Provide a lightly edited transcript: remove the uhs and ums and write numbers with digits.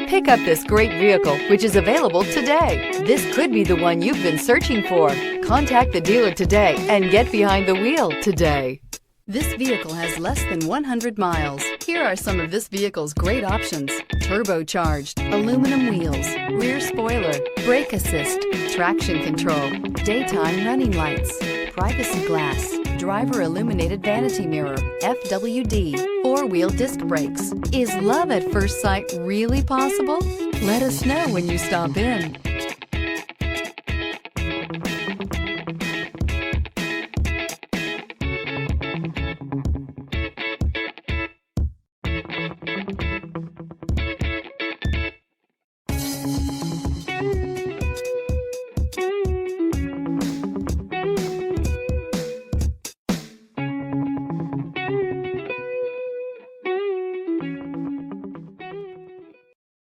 Pick up this great vehicle, which is available today. This could be the one you've been searching for. Contact the dealer today and get behind the wheel today. This vehicle has less than 100 miles. Here are some of this vehicle's great options: turbocharged, aluminum wheels, rear spoiler, brake assist, traction control, daytime running lights, privacy glass, driver illuminated vanity mirror, FWD, four-wheel disc brakes. Is love at first sight really possible? Let us know when you stop in.